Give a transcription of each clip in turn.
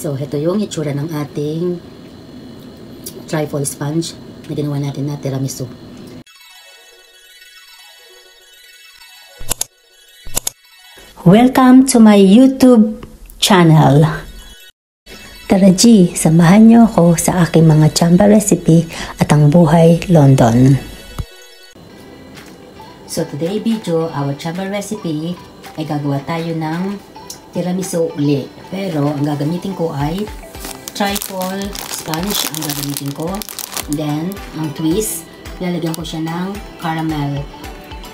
So, ito yung itsura ng ating trifle sponge na ginawa natin na tiramisu. Welcome to my YouTube channel. Tara G, samahan niyo ako sa aking mga chamba recipe at ang buhay London. So, today video, our chamba recipe ay gagawa tayo ng tiramisu uli. Pero, ang gagamitin ko ay trifle sponge ang gagamitin ko. Then, ang twist, lalagyan ko siya ng caramel.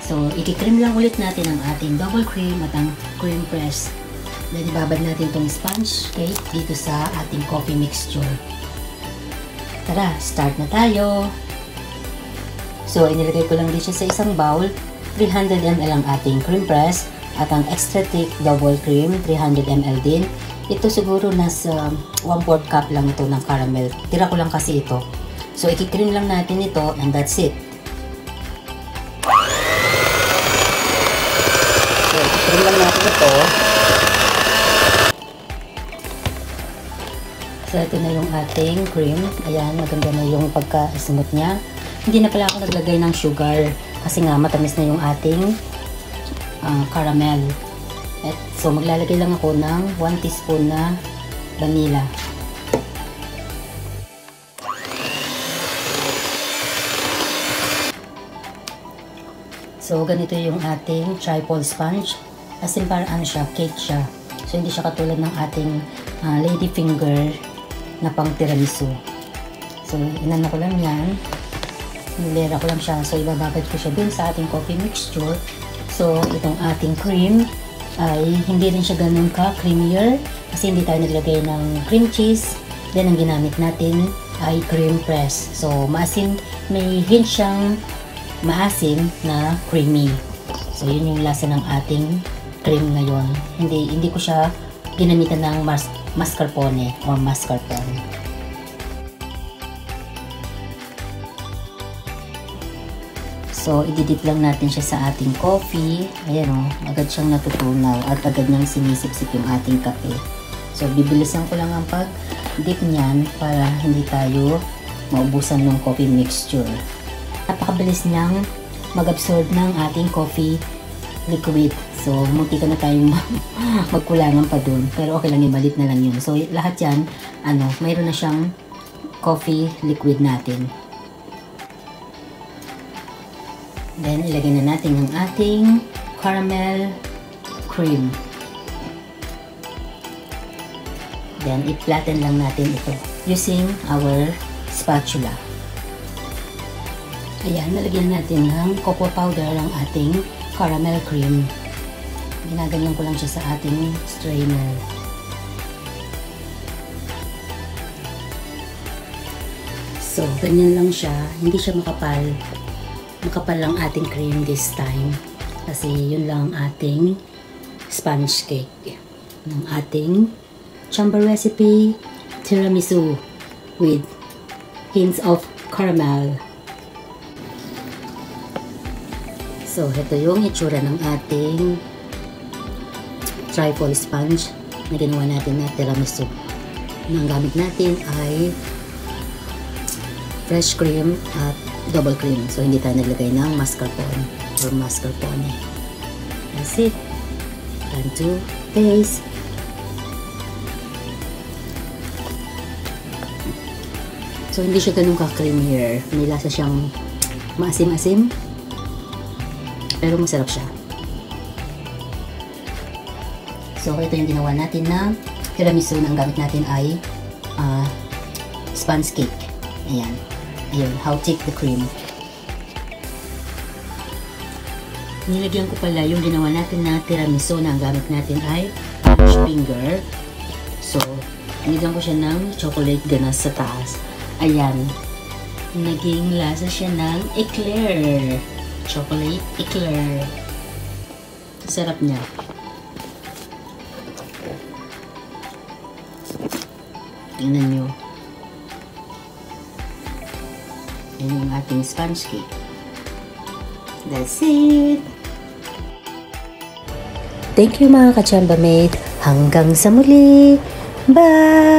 So, ikikream lang ulit natin ang ating double cream at ang cream press. Then, ibabad natin itong sponge cake dito sa ating coffee mixture. Tara, start na tayo! So, inilagay ko lang din siya sa isang bowl. 300 ml ang ating cream press at ang extra thick double cream, 300 ml din. Ito siguro nasa 1/4 cup lang ito ng caramel. Tira ko lang kasi ito. So, ikikream lang natin ito and that's it. So, ikikream lang natin ito. So, ito na yung ating cream. Ayan, maganda na yung pagka-smooth niya. Hindi na pala ako naglagay ng sugar kasi nga matamis na yung ating caramel. So, maglalagay lang ako ng 1 teaspoon na vanilla. So, ganito yung ating trifle sponge. As in, parang ano siya, cake siya. So, hindi siya katulad ng ating lady finger na pang tiramisu. So, inano ko lang yan. Nilera ko lang siya. So, ibababad ko siya dun sa ating coffee mixture. So, itong ating cream ay hindi rin siya ganun ka-creamier kasi hindi tayo naglagay ng cream cheese. Then, ang ginamit natin ay cream press. So, maasim, may hint siyang maasim na creamy. So, yun yung lasa ng ating cream ngayon. Hindi ko siya ginamitan ng mascarpone or mascarpone. So, ididip lang natin siya sa ating coffee. Ayan o, agad siyang natutunaw at agad niyang sinisip-sip yung ating kape. So, bibilisan ko lang ang pag-dip niyan para hindi tayo maubusan ng coffee mixture. Napakabilis niyang mag-absorb ng ating coffee liquid. So, munti ka na tayong magkulangan pa dun. Pero okay lang, ibalit na lang yun. So, lahat yan, mayroon na siyang coffee liquid natin. Then, ilagay na natin ang ating caramel cream. Then, i-flatten lang natin ito using our spatula. Ayan, nalagyan natin ng cocoa powder ang ating caramel cream. Ginaganyan ko lang siya sa ating strainer. So, ganyan lang siya. Hindi siya makapal. Makapal lang ating cream this time kasi yun lang ating sponge cake ng ating chamba recipe tiramisu with hints of caramel. So, ito yung itsura ng ating trifle sponge na ginawa natin na tiramisu. Ang gamit natin ay fresh cream at double cream. So, hindi tayo naglagay ng mascarpone or mascarpone. That's it. Time to taste. So, hindi siya ganun ka-creamier. May lasa siyang maasim-asim. Pero masarap siya. So, ito yung ginawa natin na tiramisu na ang gamit natin ay sponge cake. Ayan. Ayun, how thick the cream. Nilagyan ko pala yung ginawa natin na tiramisu na ang gamit natin ay punch finger. So, nilagyan ko siya ng chocolate ganache sa taas. Ayan. Naging lasa siya ng eclair. Chocolate eclair. Sarap niya. Tingnan nyo. Yan yung ating sponge cake. That's it! Thank you mga ka-chamba mate. Hanggang sa muli. Bye!